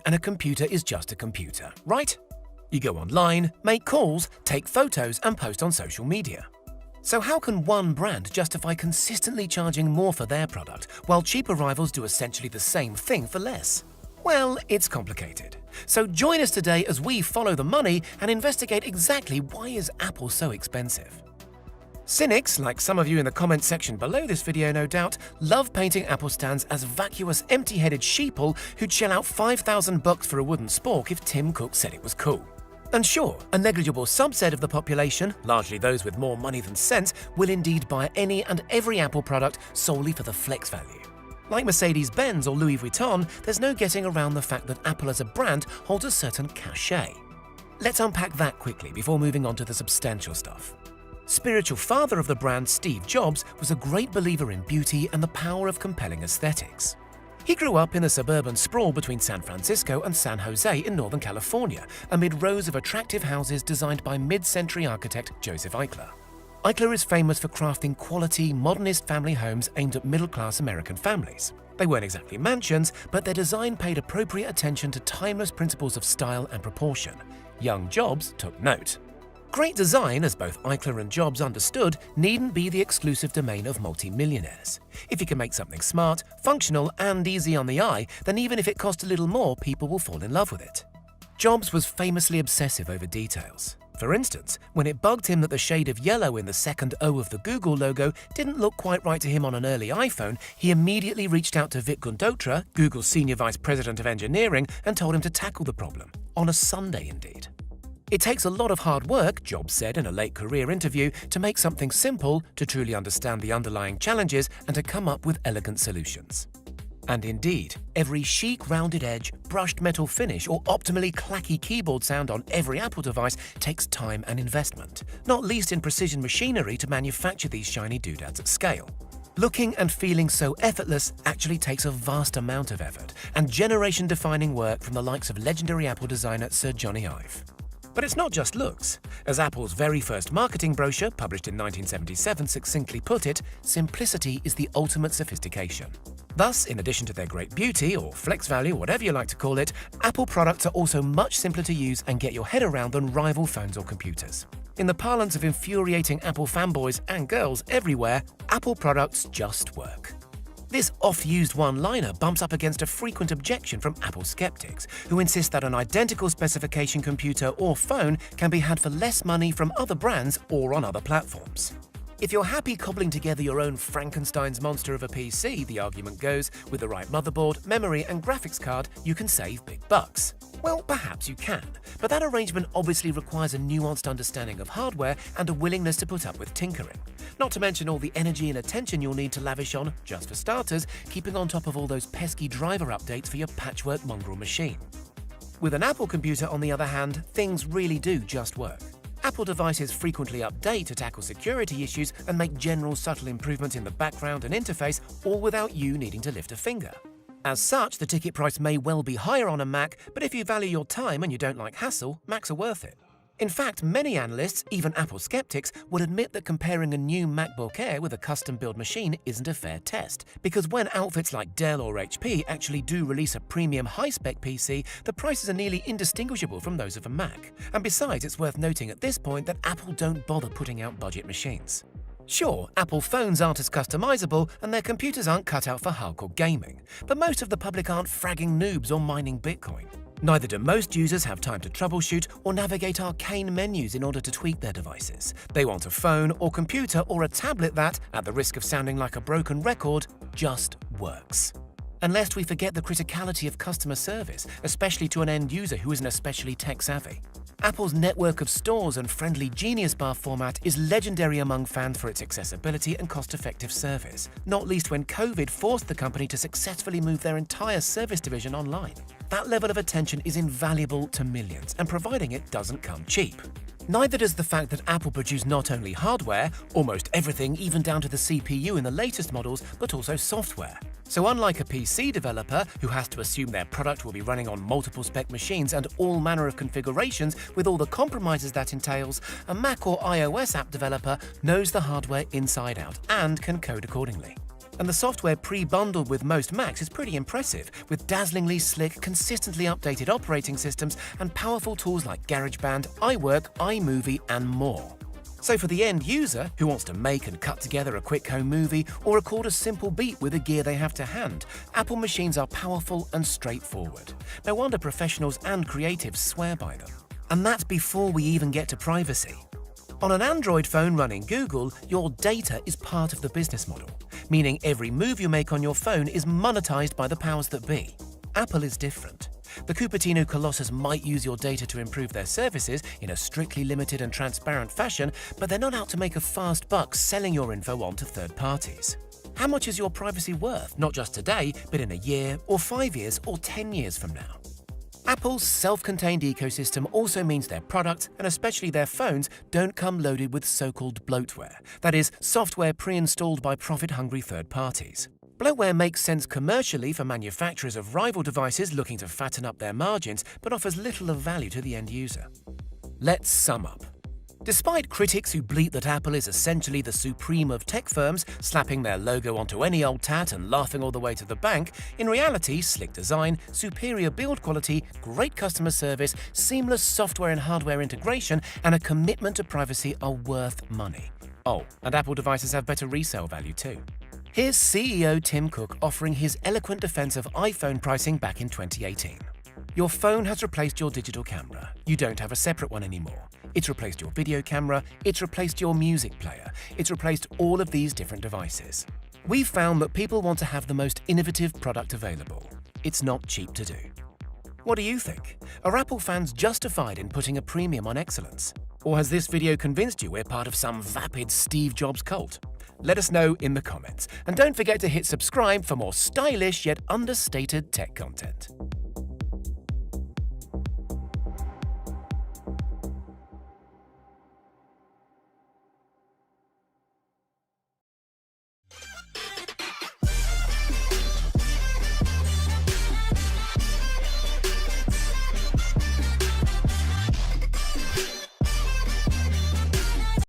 and a computer is just a computer, right? You go online, make calls, take photos, and post on social media. So how can one brand justify consistently charging more for their product, while cheaper rivals do essentially the same thing for less? Well, it's complicated. So join us today as we follow the money and investigate exactly why is Apple so expensive. Cynics, like some of you in the comments section below this video no doubt, love painting Apple stands as vacuous, empty-headed sheeple who'd shell out $5,000 for a wooden spork if Tim Cook said it was cool. And sure, a negligible subset of the population, largely those with more money than sense, will indeed buy any and every Apple product solely for the flex value. Like Mercedes-Benz or Louis Vuitton, there's no getting around the fact that Apple as a brand holds a certain cachet. Let's unpack that quickly before moving on to the substantial stuff. Spiritual father of the brand, Steve Jobs, was a great believer in beauty and the power of compelling aesthetics. He grew up in the suburban sprawl between San Francisco and San Jose in Northern California, amid rows of attractive houses designed by mid-century architect Joseph Eichler. Eichler is famous for crafting quality, modernist family homes aimed at middle-class American families. They weren't exactly mansions, but their design paid appropriate attention to timeless principles of style and proportion. Young Jobs took note. Great design, as both Eichler and Jobs understood, needn't be the exclusive domain of multi-millionaires. If you can make something smart, functional, and easy on the eye, then even if it costs a little more, people will fall in love with it. Jobs was famously obsessive over details. For instance, when it bugged him that the shade of yellow in the second O of the Google logo didn't look quite right to him on an early iPhone, he immediately reached out to Vik Gundotra, Google's senior vice president of engineering, and told him to tackle the problem. On a Sunday, indeed. It takes a lot of hard work, Jobs said in a late career interview, to make something simple, to truly understand the underlying challenges, and to come up with elegant solutions. And indeed, every chic rounded edge, brushed metal finish, or optimally clacky keyboard sound on every Apple device takes time and investment, not least in precision machinery to manufacture these shiny doodads at scale. Looking and feeling so effortless actually takes a vast amount of effort, and generation-defining work from the likes of legendary Apple designer Sir Johnny Ive. But it's not just looks. As Apple's very first marketing brochure, published in 1977, succinctly put it, simplicity is the ultimate sophistication. Thus, in addition to their great beauty, or flex value, whatever you like to call it, Apple products are also much simpler to use and get your head around than rival phones or computers. In the parlance of infuriating Apple fanboys and girls everywhere, Apple products just work. This oft-used one-liner bumps up against a frequent objection from Apple skeptics, who insist that an identical specification computer or phone can be had for less money from other brands or on other platforms. If you're happy cobbling together your own Frankenstein's monster of a PC, the argument goes, with the right motherboard, memory, and graphics card, you can save big bucks. Well, perhaps you can, but that arrangement obviously requires a nuanced understanding of hardware and a willingness to put up with tinkering. Not to mention all the energy and attention you'll need to lavish on, just for starters, keeping on top of all those pesky driver updates for your patchwork mongrel machine. With an Apple computer, on the other hand, things really do just work. Apple devices frequently update to tackle security issues and make general subtle improvements in the background and interface, all without you needing to lift a finger. As such, the ticket price may well be higher on a Mac, but if you value your time and you don't like hassle, Macs are worth it. In fact, many analysts, even Apple skeptics, would admit that comparing a new MacBook Air with a custom-built machine isn't a fair test, because when outfits like Dell or HP actually do release a premium high-spec PC, the prices are nearly indistinguishable from those of a Mac. And besides, it's worth noting at this point that Apple don't bother putting out budget machines. Sure, Apple phones aren't as customizable and their computers aren't cut out for hardcore gaming, but most of the public aren't fragging noobs or mining Bitcoin. Neither do most users have time to troubleshoot or navigate arcane menus in order to tweak their devices. They want a phone or computer or a tablet that, at the risk of sounding like a broken record, just works. And lest we forget the criticality of customer service, especially to an end user who isn't especially tech-savvy. Apple's network of stores and friendly Genius Bar format is legendary among fans for its accessibility and cost-effective service, not least when COVID forced the company to successfully move their entire service division online. That level of attention is invaluable to millions, and providing it doesn't come cheap. Neither does the fact that Apple produce not only hardware, almost everything even down to the CPU in the latest models, but also software. So unlike a PC developer who has to assume their product will be running on multiple spec machines and all manner of configurations with all the compromises that entails, a Mac or iOS app developer knows the hardware inside out and can code accordingly. And the software pre-bundled with most Macs is pretty impressive, with dazzlingly slick, consistently updated operating systems and powerful tools like GarageBand, iWork, iMovie, and more. So for the end user who wants to make and cut together a quick home movie or record a simple beat with the gear they have to hand, Apple machines are powerful and straightforward. No wonder professionals and creatives swear by them. And that's before we even get to privacy. On an Android phone running Google, your data is part of the business model, meaning every move you make on your phone is monetized by the powers that be. Apple is different. The Cupertino Colossus might use your data to improve their services in a strictly limited and transparent fashion, but they're not out to make a fast buck selling your info on to third parties. How much is your privacy worth, not just today, but in a year, or 5 years, or 10 years from now? Apple's self-contained ecosystem also means their products, and especially their phones, don't come loaded with so-called bloatware, that is, software pre-installed by profit-hungry third parties. Bloatware makes sense commercially for manufacturers of rival devices looking to fatten up their margins, but offers little of value to the end user. Let's sum up. Despite critics who bleat that Apple is essentially the supreme of tech firms, slapping their logo onto any old tat and laughing all the way to the bank, in reality, slick design, superior build quality, great customer service, seamless software and hardware integration, and a commitment to privacy are worth money. Oh, and Apple devices have better resale value too. Here's CEO Tim Cook offering his eloquent defense of iPhone pricing back in 2018. Your phone has replaced your digital camera. You don't have a separate one anymore. It's replaced your video camera, it's replaced your music player, it's replaced all of these different devices. We've found that people want to have the most innovative product available. It's not cheap to do. What do you think? Are Apple fans justified in putting a premium on excellence? Or has this video convinced you we're part of some vapid Steve Jobs cult? Let us know in the comments. And don't forget to hit subscribe for more stylish yet understated tech content.